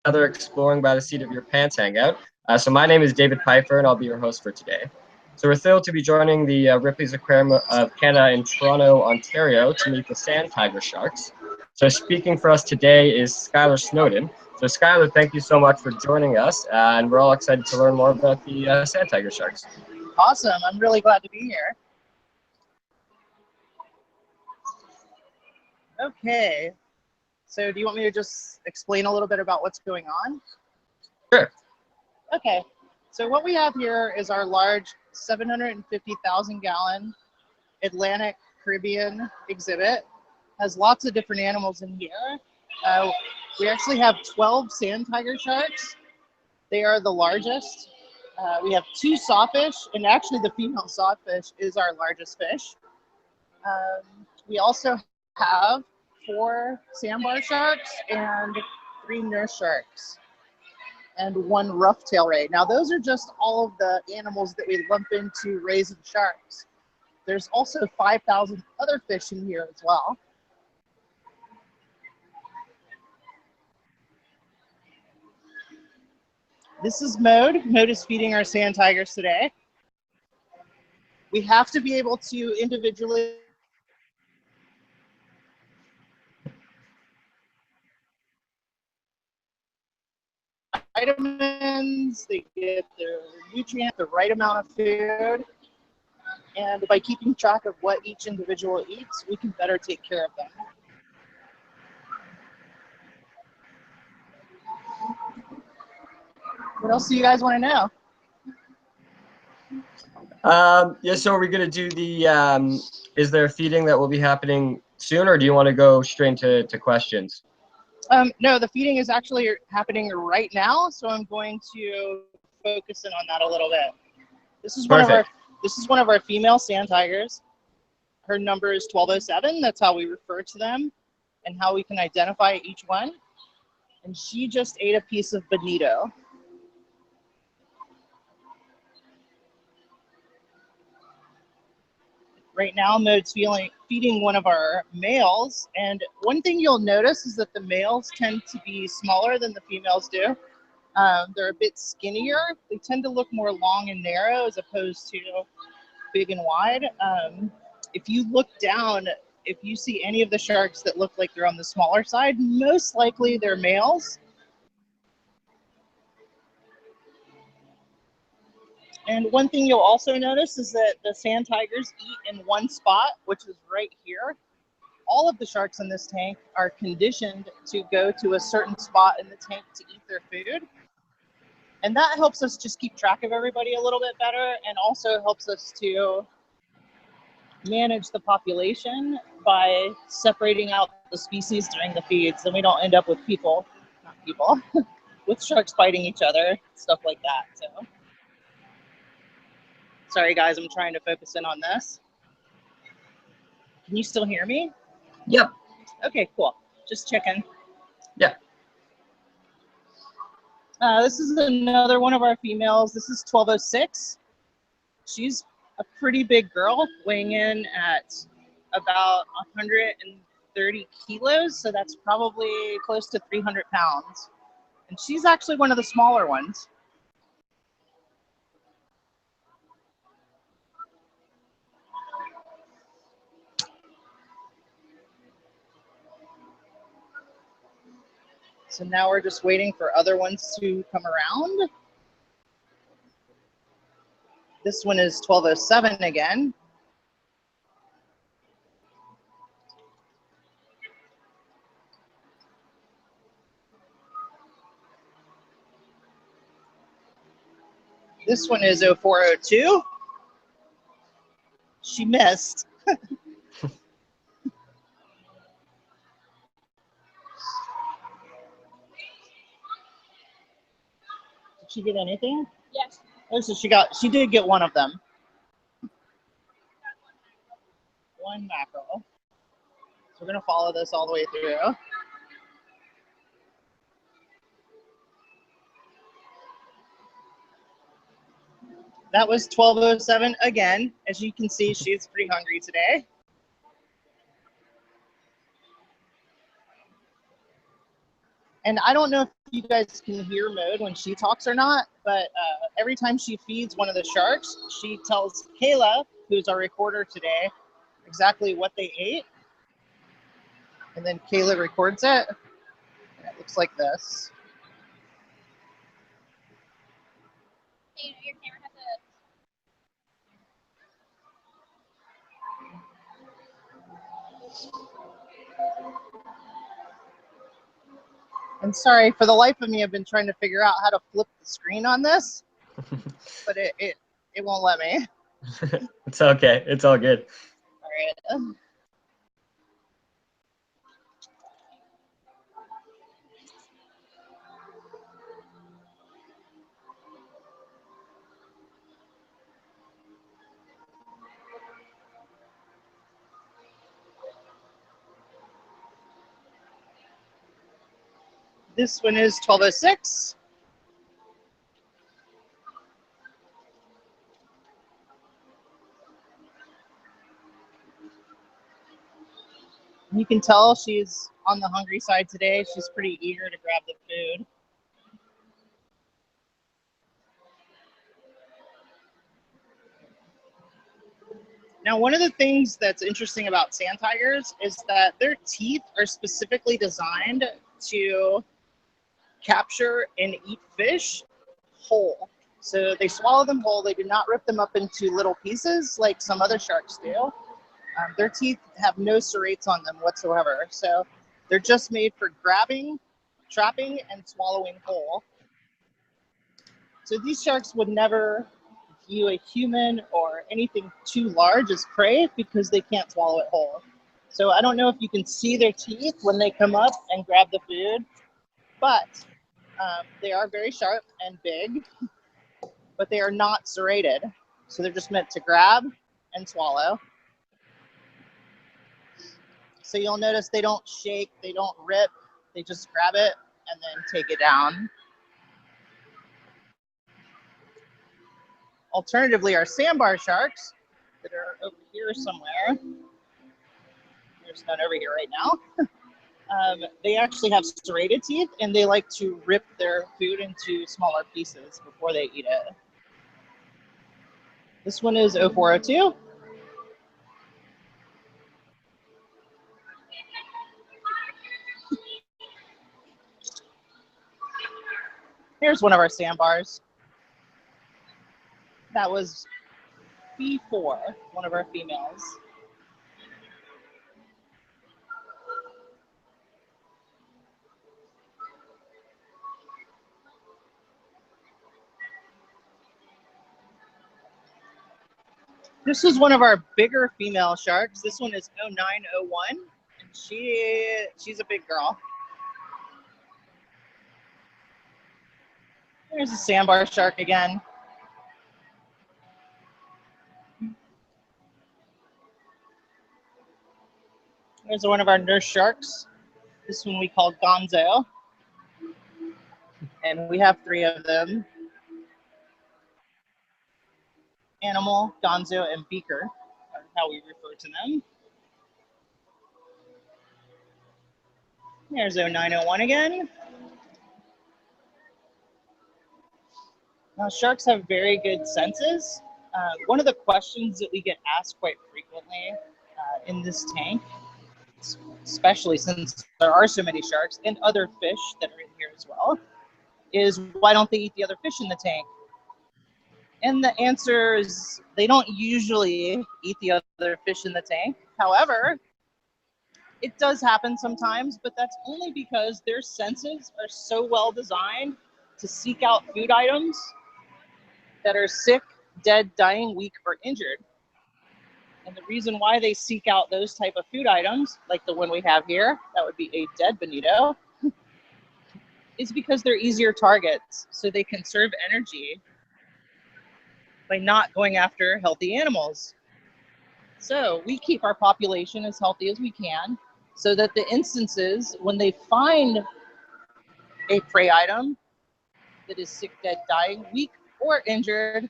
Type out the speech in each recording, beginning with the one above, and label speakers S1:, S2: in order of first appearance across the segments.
S1: another Exploring by the Seat of Your Pants hangout. So my name is David Pfeiffer, and I'll be your host for today. So we're thrilled to be joining the Ripley's Aquarium of Canada in Toronto, Ontario, to meet the sand tiger sharks. So speaking for us today is Skylar Snowden. So Skylar, thank you so much for joining us, and we're all excited to learn more about the sand tiger sharks.
S2: Awesome, I'm really glad to be here. Okay, so do you want me to just explain a little bit about what's going on?
S1: Sure.
S2: Okay, so what we have here is our large 750,000 gallon Atlantic Caribbean exhibit. Has lots of different animals in here. We actually have 12 sand tiger sharks. They are the largest. We have 2 sawfish, and actually the female sawfish is our largest fish. We also have 4 sandbar sharks and 3 nurse sharks and 1 rough-tail ray. Now those are just all of the animals that we lump into rays and sharks. There's also 5,000 other fish in here as well. This is Mode. Mode is feeding our sand tigers today. We have to be able to individually vitamins, they get their nutrients, the right amount of food, and by keeping track of what each individual eats, we can better take care of them. What else do you guys want to know?
S1: Yeah, so are we going to do the, is there feeding that will be happening soon, or do you want to go straight to questions?
S2: No, the feeding is actually happening right now, so I'm going to focus in on that a little bit. This is one of our female sand tigers. Her number is 1207. That's how we refer to them and how we can identify each one. And she just ate a piece of bonito. Right now, Mode's feeding one of our males, and one thing you'll notice is that the males tend to be smaller than the females do. They're a bit skinnier. They tend to look more long and narrow as opposed to big and wide. If you look down, if you see any of the sharks that look like they're on the smaller side, most likely they're males. And one thing you'll also notice is that the sand tigers eat in one spot, which is right here. All of the sharks in this tank are conditioned to go to a certain spot in the tank to eat their food. And that helps us just keep track of everybody a little bit better, and also helps us to manage the population by separating out the species during the feeds, and we don't end up with with sharks fighting each other, stuff like that. So. Sorry guys, I'm trying to focus in on this. Can you still hear me?
S1: Yep.
S2: Okay, cool. Just checking.
S1: Yeah.
S2: This is another one of our females. This is 1206. She's a pretty big girl, weighing in at about 130 kilos. So that's probably close to 300 pounds. And she's actually one of the smaller ones. So now we're just waiting for other ones to come around. This one is 1207 again. This one is 0402. She missed. Did she get anything?
S3: Yes.
S2: Oh, so she did get one of them. One mackerel. So we're gonna follow this all the way through. That was 1207 again. As you can see, she's pretty hungry today. And I don't know if you guys can hear Mode when she talks or not, but every time she feeds one of the sharks, she tells Kayla, who's our recorder today, exactly what they ate. And then Kayla records it. And it looks like this.
S3: Your camera has
S2: And sorry, for the life of me, I've been trying to figure out how to flip the screen on this, but it won't let me.
S1: It's okay. It's all good.
S2: All right. This one is 1206. You can tell she's on the hungry side today. She's pretty eager to grab the food. Now, one of the things that's interesting about sand tigers is that their teeth are specifically designed to capture and eat fish whole. So they swallow them whole. They do not rip them up into little pieces like some other sharks do. Their teeth have no serrates on them whatsoever. So they're just made for grabbing, trapping, and swallowing whole. So these sharks would never view a human or anything too large as prey because they can't swallow it whole. So I don't know if you can see their teeth when they come up and grab the food, but they are very sharp and big, but they are not serrated. So they're just meant to grab and swallow. So you'll notice they don't shake, they don't rip, they just grab it and then take it down. Alternatively, our sandbar sharks that are over here somewhere, there's none over here right now, they actually have serrated teeth and they like to rip their food into smaller pieces before they eat it. This one is 0402. Here's one of our sandbars. That was B4, one of our females. This is one of our bigger female sharks. This one is 0901, and she's a big girl. There's a sandbar shark again. There's one of our nurse sharks. This one we call Gonzo. And we have 3 of them. Animal, Gonzo, and Beaker are how we refer to them. There's 0901 again. Now, sharks have very good senses. One of the questions that we get asked quite frequently in this tank, especially since there are so many sharks and other fish that are in here as well, is why don't they eat the other fish in the tank? And the answer is they don't usually eat the other fish in the tank. However, it does happen sometimes, but that's only because their senses are so well designed to seek out food items that are sick, dead, dying, weak, or injured. And the reason why they seek out those type of food items, like the one we have here, that would be a dead bonito, is because they're easier targets, so they conserve energy by not going after healthy animals. So we keep our population as healthy as we can so that the instances when they find a prey item that is sick, dead, dying, weak, or injured,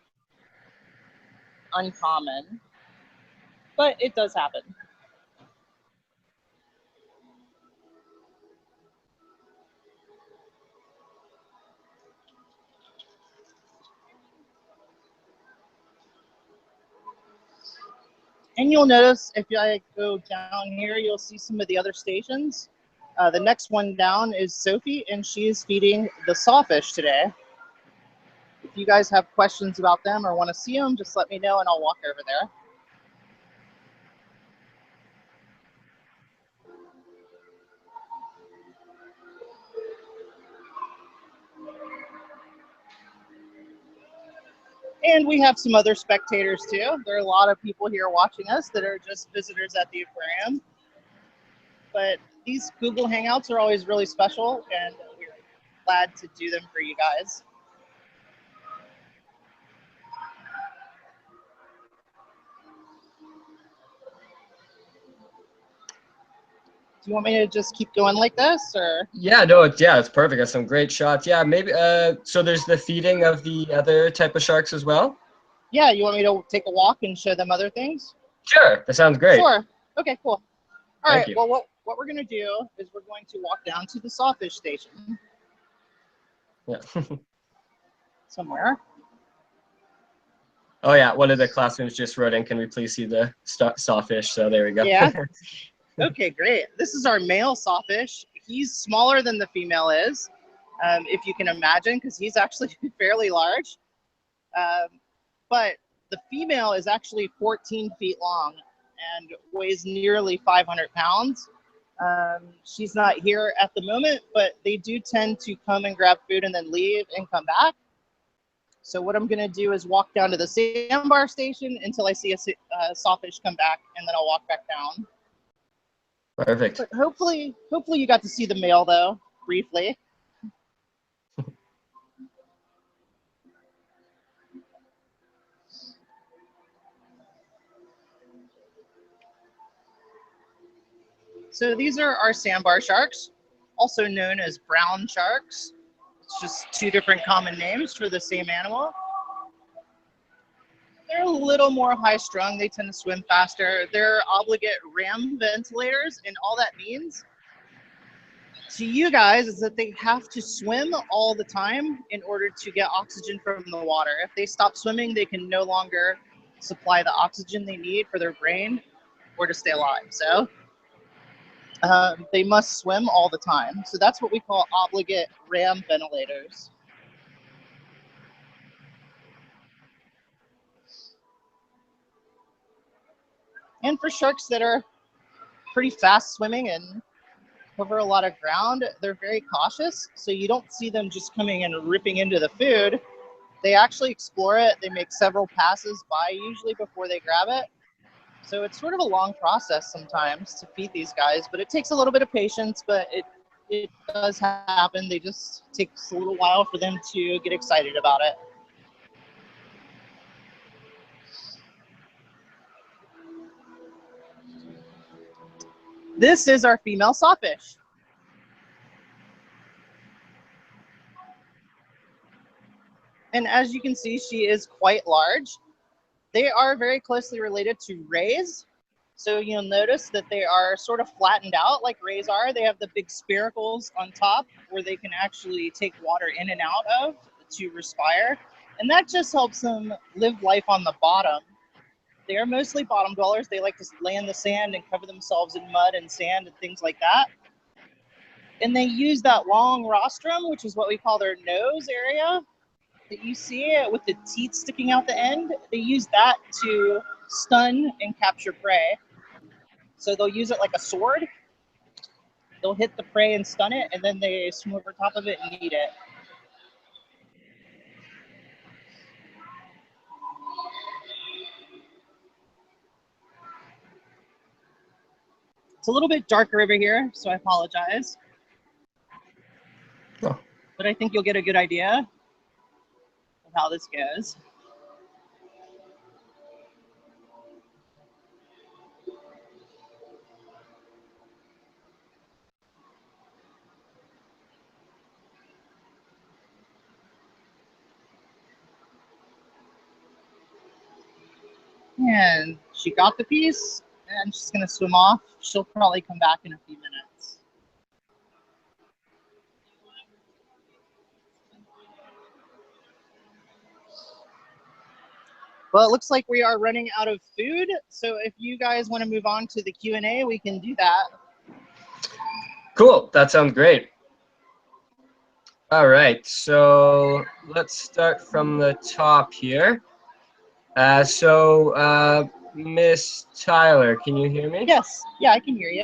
S2: uncommon. But it does happen. And you'll notice if I go down here, you'll see some of the other stations. The next one down is Sophie, and she is feeding the sawfish today. If you guys have questions about them or want to see them, just let me know and I'll walk over there. And we have some other spectators too. There are a lot of people here watching us that are just visitors at the aquarium. But these Google Hangouts are always really special, and we're glad to do them for you guys. Do you want me to just keep going like this, or?
S1: Yeah, no, it's perfect. That's some great shots. Yeah, maybe. So there's the feeding of the other type of sharks as well.
S2: Yeah, you want me to take a walk and show them other things?
S1: Sure, that sounds great.
S2: Sure. Okay, cool. All
S1: Thank
S2: right.
S1: you.
S2: Well, what we're gonna do is we're going to walk down to the sawfish station
S1: Yeah.
S2: somewhere.
S1: Oh yeah, one of the classrooms just wrote in, can we please see the sawfish? So there we go.
S2: Yeah. Okay, great. This is our male sawfish. He's smaller than the female is, if you can imagine, because he's actually fairly large. But the female is actually 14 feet long and weighs nearly 500 pounds. She's not here at the moment, but they do tend to come and grab food and then leave and come back. So what I'm going to do is walk down to the sandbar station until I see a sawfish come back, and then I'll walk back down.
S1: Perfect.
S2: But hopefully you got to see the male, though, briefly. So these are our sandbar sharks, also known as brown sharks. It's just two different common names for the same animal. They're a little more high-strung. They tend to swim faster. They're obligate ram ventilators, and all that means to you guys is that they have to swim all the time in order to get oxygen from the water. If they stop swimming, they can no longer supply the oxygen they need for their brain or to stay alive. So they must swim all the time. So that's what we call obligate ram ventilators. And for sharks that are pretty fast swimming and cover a lot of ground, they're very cautious. So you don't see them just coming and ripping into the food. They actually explore it. They make several passes by usually before they grab it. So it's sort of a long process sometimes to feed these guys, but it takes a little bit of patience, but it does happen. They just takes a little while for them to get excited about it. This is our female sawfish. And as you can see, she is quite large. They are very closely related to rays. So you'll notice that they are sort of flattened out like rays are. They have the big spiracles on top where they can actually take water in and out of to respire. And that just helps them live life on the bottom. They are mostly bottom dwellers. They like to lay in the sand and cover themselves in mud and sand and things like that. And they use that long rostrum, which is what we call their nose area that you see it with the teeth sticking out the end. They use that to stun and capture prey. So they'll use it like a sword. They'll hit the prey and stun it, and then they swim over top of it and eat it. It's a little bit darker over here, so I apologize.
S1: Oh.
S2: But I think you'll get a good idea of how this goes. And she got the piece, and she's gonna swim off. She'll probably come back in a few minutes. Well, it looks like we are running out of food. So if you guys want to move on to the Q&A, we can do that.
S1: Cool. That sounds great. All right. So let's start from the top here. Miss Tyler, can you hear me?
S2: Yes. Yeah, I can hear you.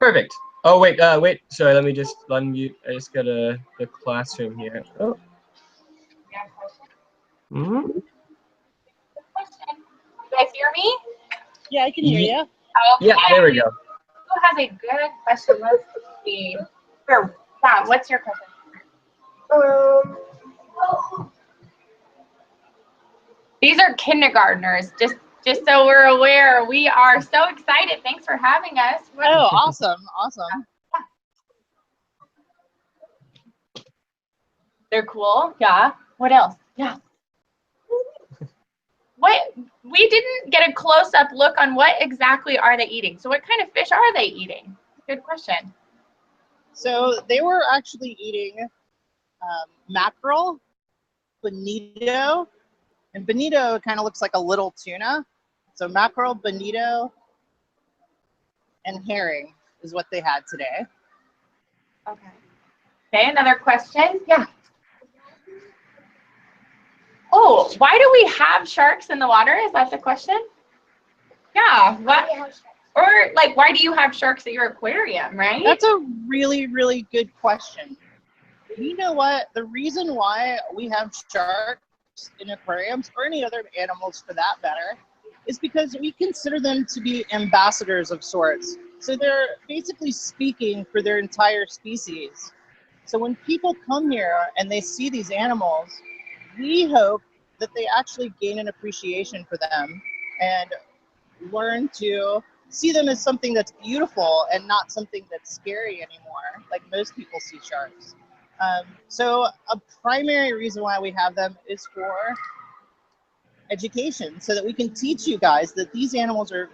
S1: Perfect. Oh, wait. Wait. Sorry. Let me just unmute. I just got the classroom here. Oh. Mm-hmm.
S3: You guys hear me?
S2: Yeah, I can hear you.
S3: Okay.
S1: Yeah, there we go.
S3: Who has a good question? Let's see. Sure. Yeah, what's your question? These are kindergartners, just so we're aware. We are so excited. Thanks for having us.
S2: Oh, awesome. Awesome.
S3: They're cool. Yeah. What else? Yeah. What, we didn't get a close-up look on what exactly are they eating. So what kind of fish are they eating? Good question.
S2: So they were actually eating mackerel, bonito, and bonito kind of looks like a little tuna. So mackerel, bonito, and herring is what they had today.
S3: Okay. Okay, another question. Yeah. Oh, why do we have sharks in the water? Is that the question? Yeah. What? Or like, why do you have sharks at your aquarium, right?
S2: That's a really, really good question. You know what? The reason why we have sharks in aquariums, or any other animals for that matter, is because we consider them to be ambassadors of sorts. So they're basically speaking for their entire species. So when people come here and they see these animals, we hope that they actually gain an appreciation for them and learn to see them as something that's beautiful and not something that's scary anymore, like most people see sharks. So a primary reason why we have them is for education, so that we can teach you guys that these animals are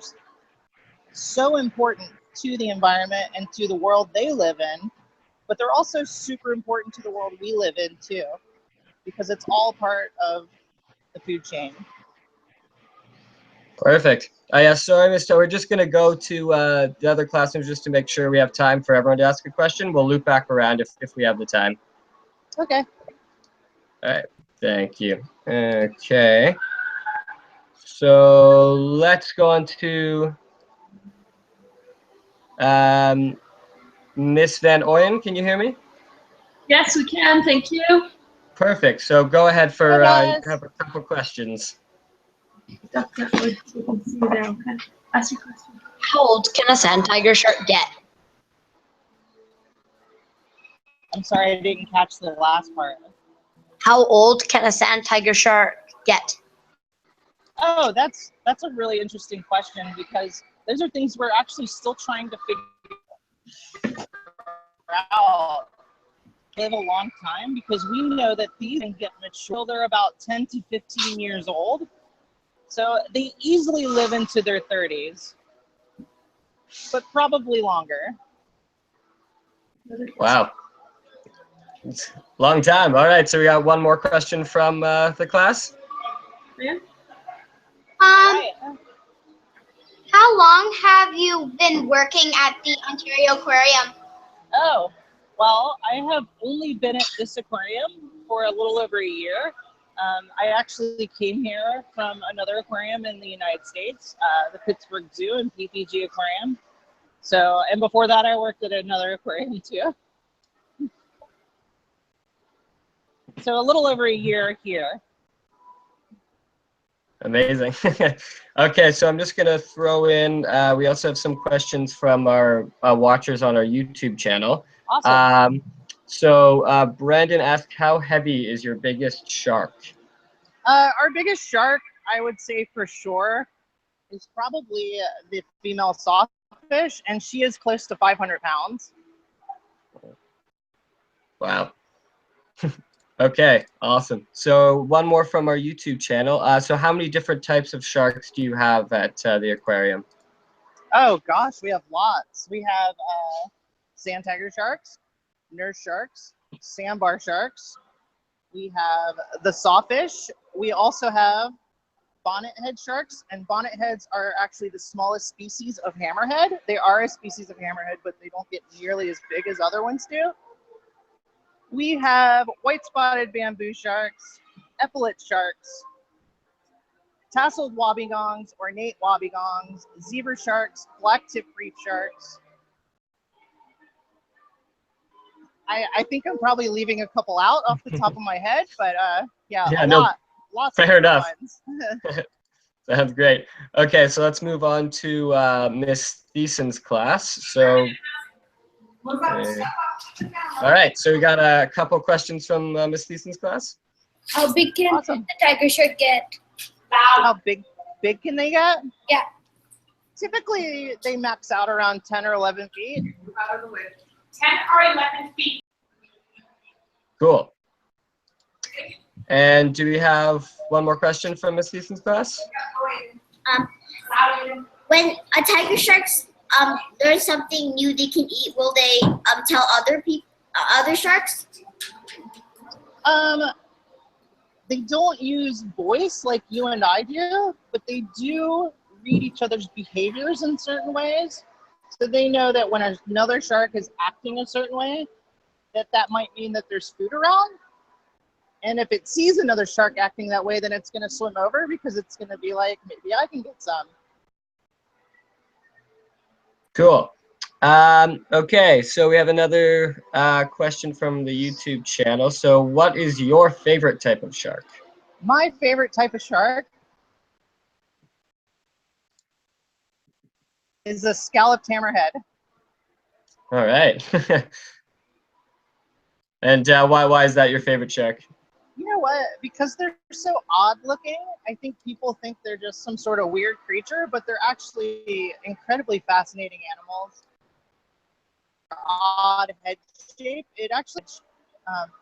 S2: so important to the environment and to the world they live in, but they're also super important to the world we live in too, because it's all part of the food chain.
S1: Perfect. Yeah, sorry, Mr. We're just going to go to the other classrooms just to make sure we have time for everyone to ask a question. We'll loop back around if we have the time.
S2: Okay.
S1: All right. Thank you. Okay. So let's go on to Miss Van Ooyen. Can you hear me?
S4: Yes, we can. Thank you.
S1: Perfect. So go ahead for
S2: Hi,
S1: you
S2: guys.
S1: have a couple questions.
S4: Dr. Hood, you can see you there. Okay. Ask your question.
S5: How old can a sand tiger shark get?
S2: I'm sorry, I didn't catch the last part.
S5: How old can a sand tiger shark get?
S2: Oh, that's a really interesting question, because those are things we're actually still trying to figure out. They live a long time, because we know that these can get mature. They're about 10 to 15 years old. So they easily live into their 30s, but probably longer.
S1: Wow. It's a long time. All right. So we got one more question from the class.
S4: Yeah.
S2: Right.
S3: How long have you been working at the Ontario Aquarium?
S2: Oh, well, I have only been at this aquarium for a little over a year. I actually came here from another aquarium in the United States, the Pittsburgh Zoo and PPG Aquarium. So, and before that, I worked at another aquarium too. So a little over a year here.
S1: Amazing. Okay, so I'm just going to throw in, we also have some questions from our watchers on our YouTube channel.
S2: Awesome.
S1: Brandon asked, how heavy is your biggest shark?
S2: Our biggest shark, I would say for sure, is probably the female sawfish, and she is close to 500 pounds.
S1: Wow. Okay, awesome. So one more from our YouTube channel. So how many different types of sharks do you have at the aquarium?
S2: Oh gosh, we have lots. We have sand tiger sharks, nurse sharks, sandbar sharks. We have the sawfish. We also have bonnethead sharks, and bonnetheads are actually the smallest species of hammerhead. They are a species of hammerhead, but they don't get nearly as big as other ones do. We have white-spotted bamboo sharks, epaulet sharks, tasseled wobbegongs, ornate wobbegongs, zebra sharks, black-tip reef sharks. I think I'm probably leaving a couple out off the top of my head, but yeah, lots
S1: fair
S2: of
S1: enough.
S2: ones.
S1: Sounds great. Okay, so let's move on to Miss Thiessen's class. So, all right, so we got a couple questions from Miss Thiessen's class.
S6: How big can
S2: Awesome.
S6: the tiger shark get?
S2: How big can they get?
S6: Yeah.
S2: Typically, they max out around 10 or 11 feet.
S3: 10 or 11 feet.
S1: Cool. And do we have one more question from Miss Thiessen's class?
S6: When a tiger sharks learn something new they can eat, will they tell other sharks?
S2: They don't use voice like you and I do, but they do read each other's behaviors in certain ways. So they know that when another shark is acting a certain way, that might mean that there's food around. And if it sees another shark acting that way, then it's going to swim over because it's going to be like, maybe I can get some.
S1: Cool. Okay, so we have another question from the YouTube channel. So what is your favorite type of shark?
S2: My favorite type of shark is a scalloped hammerhead.
S1: All right. And why is that your favorite shark?
S2: You know what? Because they're so odd looking, I think people think they're just some sort of weird creature, but they're actually incredibly fascinating animals. Odd head shape. It actually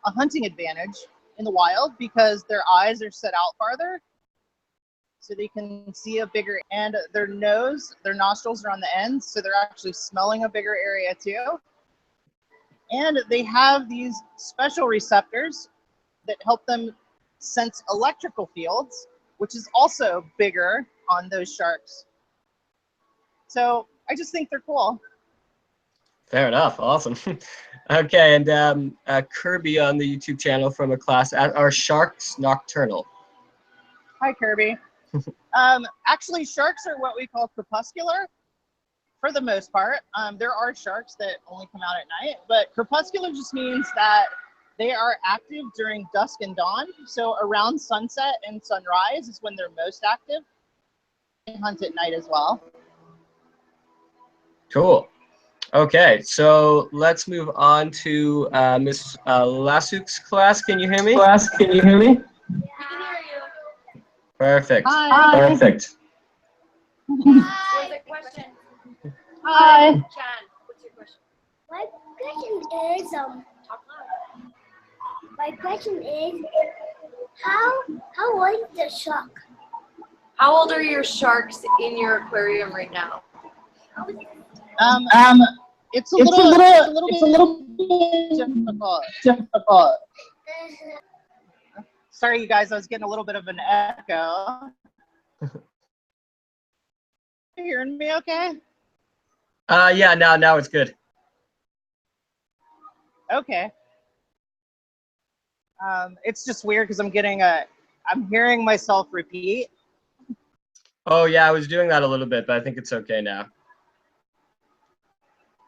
S2: a hunting advantage in the wild because their eyes are set out farther, so they can see a bigger, and their nostrils are on the ends, so they're actually smelling a bigger area too. And they have these special receptors that help them sense electrical fields, which is also bigger on those sharks. So I just think they're cool.
S1: Fair enough. Awesome. Okay, and Kirby on the YouTube channel from a class, are sharks nocturnal?
S2: Hi, Kirby. Actually, sharks are what we call crepuscular for the most part. There are sharks that only come out at night, but crepuscular just means that they are active during dusk and dawn. So around sunset and sunrise is when they're most active. They hunt at night as well.
S1: Cool. Okay, so let's move on to Miss Lasuk's class. Can you hear me? Class, can you hear me?
S6: I can hear you.
S1: Perfect.
S2: Hi.
S1: Perfect.
S6: What's the question?
S2: Hi.
S6: Jan, what's your question?
S7: My question is how old is the shark?
S8: How old are your sharks in your aquarium right now?
S2: It's a little bit difficult. Sorry, you guys, I was getting a little bit of an echo. You hearing me okay?
S1: Yeah, now it's good.
S2: Okay. It's just weird because I'm hearing myself repeat.
S1: Oh yeah, I was doing that a little bit, but I think it's okay now.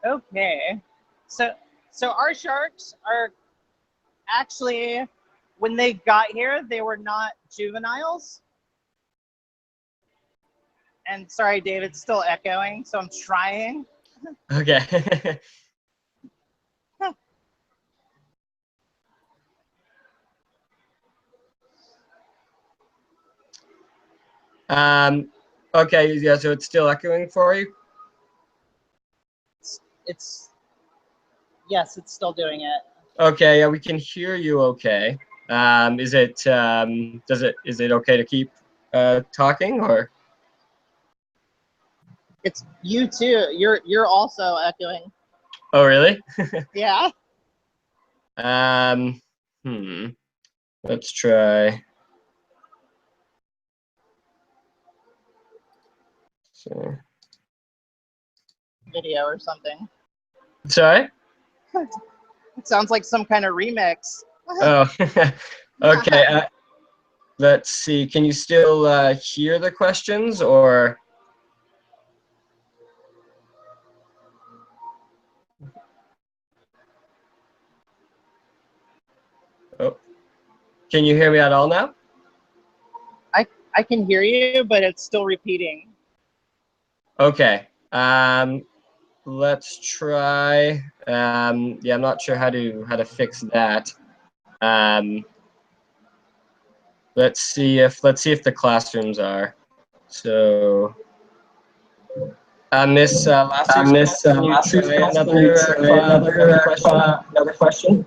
S2: Okay. So our sharks are actually, when they got here, they were not juveniles. And sorry, Dave, it's still echoing, so I'm trying.
S1: Okay. Okay, yeah, so it's still echoing for you?
S2: Yes, it's still doing it.
S1: Okay, yeah, we can hear you okay. Is it okay to keep talking, or?
S2: It's you too. You're also echoing.
S1: Oh, really?
S2: Yeah.
S1: Let's try. So,
S2: Video or something.
S1: sorry?
S2: It sounds like some kind of remix.
S1: Oh, okay. Let's see. Can you still hear the questions or? Oh, can you hear me at all now?
S2: I can hear you, but it's still repeating.
S1: Okay. Let's try. Yeah, I'm not sure how to fix that. Let's see if the classrooms are. So, Miss Lassus, can you try another question?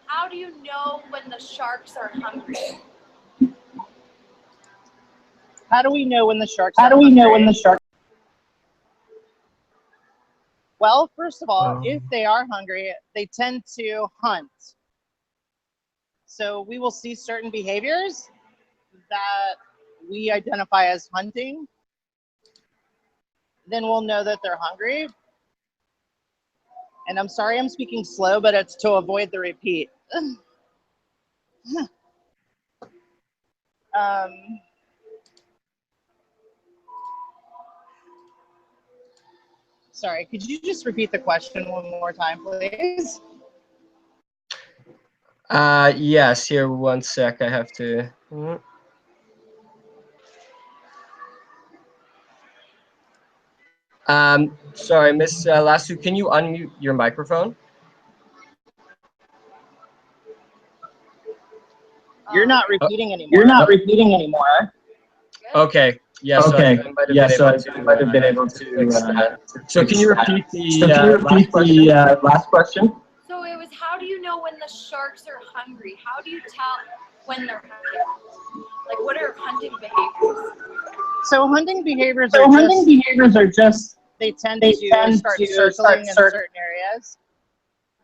S8: How do you know when the sharks are hungry?
S2: How do we know when the sharks are hungry? Well, first of all, if they are hungry, they tend to hunt. So we will see certain behaviors that we identify as hunting. Then we'll know that they're hungry. And I'm sorry I'm speaking slow, but it's to avoid the repeat. Sorry, could you just repeat the question one more time, please?
S1: Yes, here, one sec. I have to. Sorry, Miss Lassu, can you unmute your microphone?
S2: You're not repeating anymore.
S1: Okay. Yeah, so I might have been able to fix that. So can you repeat the last question?
S8: So it was, how do you know when the sharks are hungry? How do you tell when they're hungry? Like, what are hunting behaviors?
S2: So hunting behaviors are just they tend to start circling in certain areas.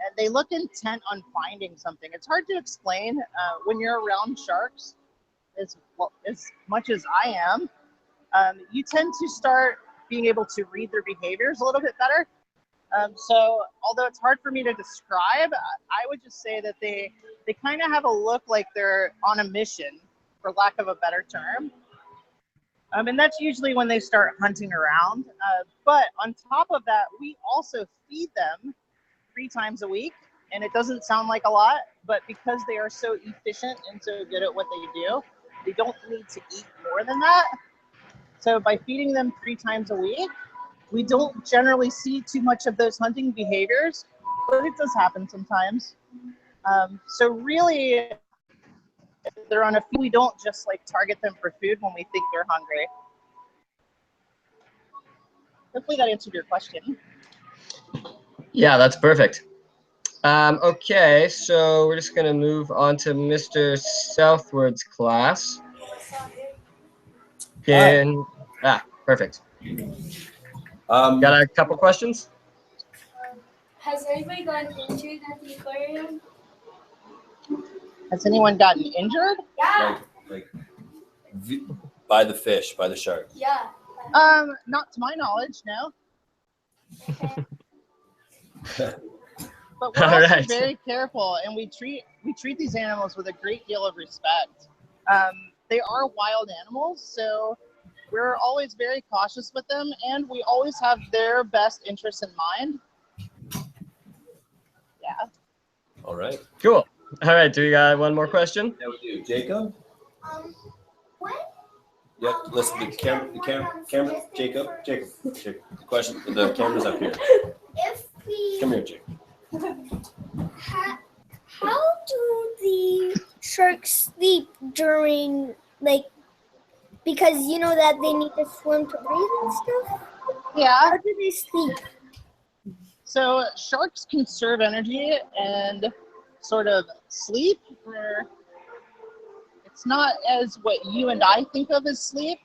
S2: And they look intent on finding something. It's hard to explain when you're around sharks, as much as I am. You tend to start being able to read their behaviors a little bit better. So although it's hard for me to describe, I would just say that they kind of have a look like they're on a mission, for lack of a better term. And that's usually when they start hunting around. But on top of that, we also feed them 3 times a week. And it doesn't sound like a lot, but because they are so efficient and so good at what they do, they don't need to eat more than that. So by feeding them 3 times a week, we don't generally see too much of those hunting behaviors, but it does happen sometimes. So really, if they're on a feed, we don't just like target them for food when we think they're hungry. Hopefully that answered your question.
S1: Yeah, that's perfect. Okay, so we're just gonna move on to Mr. Southward's class. Perfect. Got a couple questions?
S7: Has anybody gotten injured at the aquarium?
S2: Has anyone gotten injured?
S7: Yeah.
S9: By the fish, by the shark.
S7: Yeah.
S2: Not to my knowledge, no. But we're also very careful, and we treat these animals with a great deal of respect. They are wild animals, so we're always very cautious with them, and we always have their best interests in mind. Yeah.
S9: All right.
S1: Cool. All right, do we got one more question?
S9: Yeah, we do. Jacob?
S7: What?
S9: Yep, listen, the camera, Jacob. The question, the camera's up here.
S7: If we...
S9: Come here, Jacob.
S7: How do the sharks sleep during, like, because you know that they need to swim to breathe and stuff?
S2: Yeah.
S7: How do they sleep?
S2: So sharks conserve energy and sort of sleep. It's not as what you and I think of as sleep.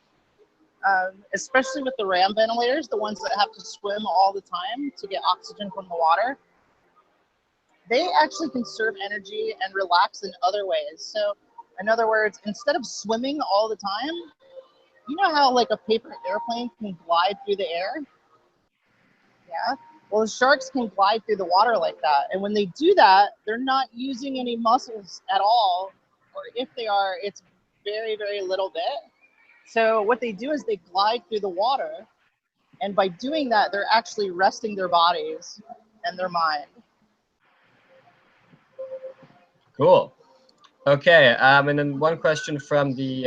S2: especially with the ram ventilators, the ones that have to swim all the time to get oxygen from the water. They actually conserve energy and relax in other ways. So in other words, instead of swimming all the time, you know how like a paper airplane can glide through the air? Yeah. Well, the sharks can glide through the water like that. And when they do that, they're not using any muscles at all. Or if they are, it's very, very little bit. So what they do is they glide through the water. And by doing that, they're actually resting their bodies and their mind.
S1: Cool. Okay, and then one question from the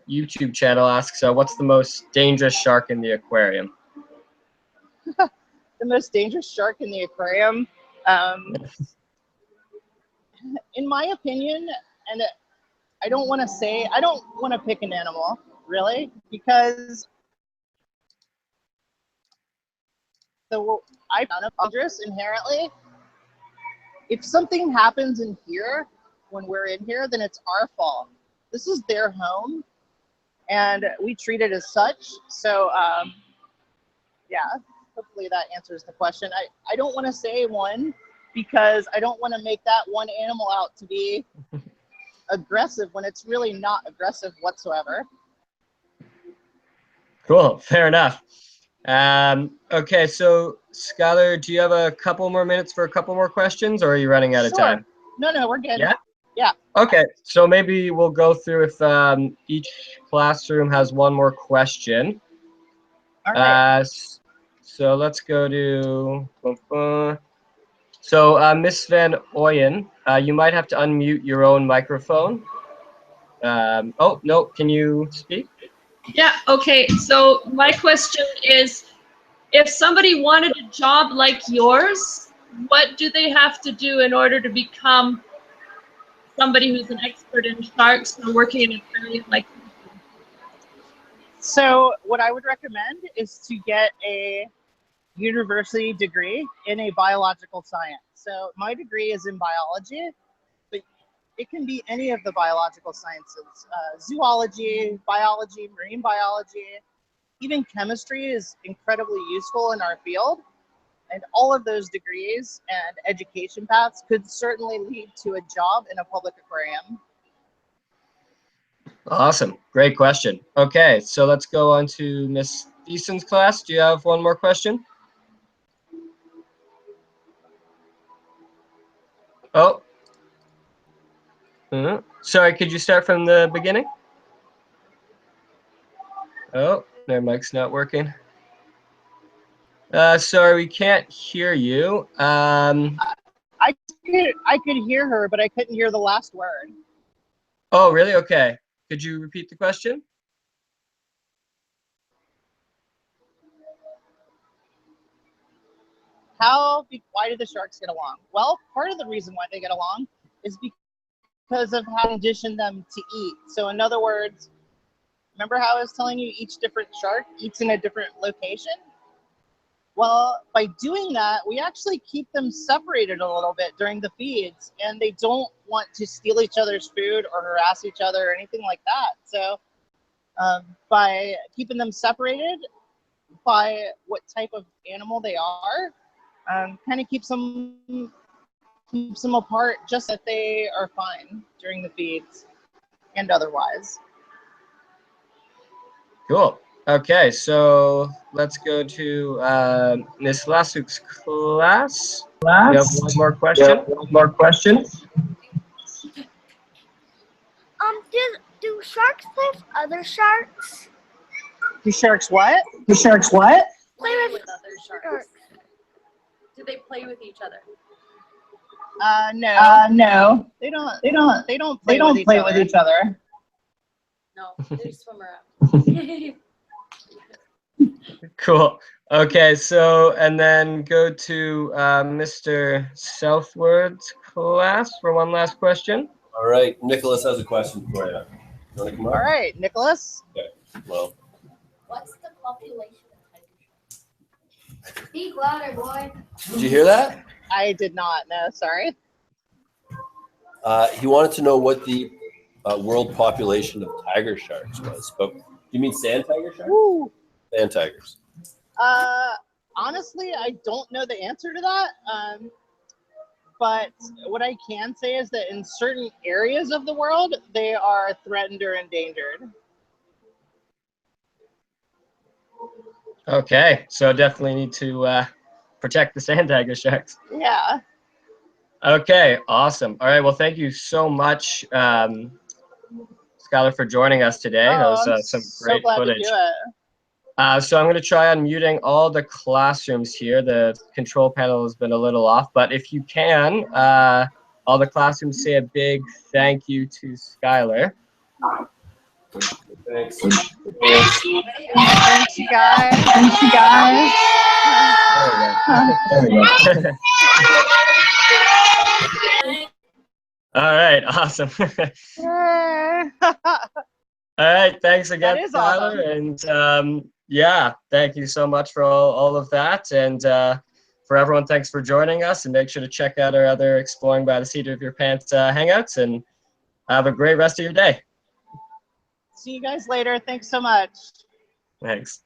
S1: YouTube channel asks, what's the most dangerous shark in the aquarium?
S2: The most dangerous shark in the aquarium, in my opinion, and I don't want to pick an animal, really, because I found it dangerous inherently. If something happens in here, when we're in here, then it's our fault. This is their home, and we treat it as such. So, yeah, hopefully that answers the question. I don't want to say one because I don't want to make that one animal out to be aggressive when it's really not aggressive whatsoever.
S1: Cool, fair enough. Okay, so Skylar, do you have a couple more minutes for a couple more questions, or are you running out of time?
S2: No, we're good.
S1: Yeah?
S2: Yeah.
S1: Okay, so maybe we'll go through if each classroom has one more question.
S2: All right.
S1: So let's go to, so Miss Van Oyen, you might have to unmute your own microphone. Oh, no, can you speak?
S4: Yeah, okay. So my question is, if somebody wanted a job like yours, what do they have to do in order to become somebody who's an expert in sharks or working in an aquarium like you?
S2: So what I would recommend is to get a university degree in a biological science. So my degree is in biology, but it can be any of the biological sciences, zoology, biology, marine biology, even chemistry is incredibly useful in our field. And all of those degrees and education paths could certainly lead to a job in a public aquarium.
S1: Awesome, great question. Okay, so let's go on to Miss Easton's class. Do you have one more question? Oh. Sorry, could you start from the beginning? Oh, their mic's not working. Sorry, we can't hear you.
S2: I could hear her, but I couldn't hear the last word.
S1: Oh, really? Okay. Could you repeat the question?
S2: Why do the sharks get along? Well, part of the reason why they get along is because of how we condition them to eat. So in other words, remember how I was telling you each different shark eats in a different location? Well, by doing that, we actually keep them separated a little bit during the feeds, and they don't want to steal each other's food or harass each other or anything like that. So by keeping them separated by what type of animal they are, kind of keeps them apart, just that they are fine during the feeds and otherwise.
S1: Cool. Okay, so let's go to Miss Lasuk's class. You have one more question?
S7: Do sharks play with other sharks?
S2: Do sharks what?
S7: Play with
S8: other sharks. Do they play with each other?
S2: No. They don't play with each other.
S8: No, they just swim around.
S1: Cool. Okay, so, and then go to Mr. Southward's class for one last question.
S9: All right, Nicholas has a question for you. You want to come up?
S2: All right, Nicholas.
S9: Okay, well.
S6: What's the population of tiger sharks? Speak louder, boy.
S9: Did you hear that?
S2: I did not know, sorry.
S9: He wanted to know what the world population of tiger sharks was, but You mean sand tiger sharks?
S2: Woo.
S9: Sand tigers.
S2: Honestly, I don't know the answer to that. But what I can say is that in certain areas of the world, they are threatened or endangered.
S1: Okay, so definitely need to protect the sand tiger sharks.
S2: Yeah.
S1: Okay, awesome. All right, well, thank you so much, Skylar, for joining us today. That was
S2: I'm
S1: some
S2: so
S1: great
S2: glad
S1: footage.
S2: to do it.
S1: So I'm going to try unmuting all the classrooms here. The control panel has been a little off, but if you can, all the classrooms say a big thank you to Skylar.
S9: Thanks.
S2: Thanks, you guys. Thanks, you guys.
S1: There we go. All right, awesome. All right, thanks again,
S2: That is
S1: Skylar.
S2: awesome.
S1: And yeah, thank you so much for all of that. And for everyone, thanks for joining us. And make sure to check out our other Exploring by the Seat of Your Pants hangouts. And have a great rest of your day.
S2: See you guys later. Thanks so much.
S1: Thanks.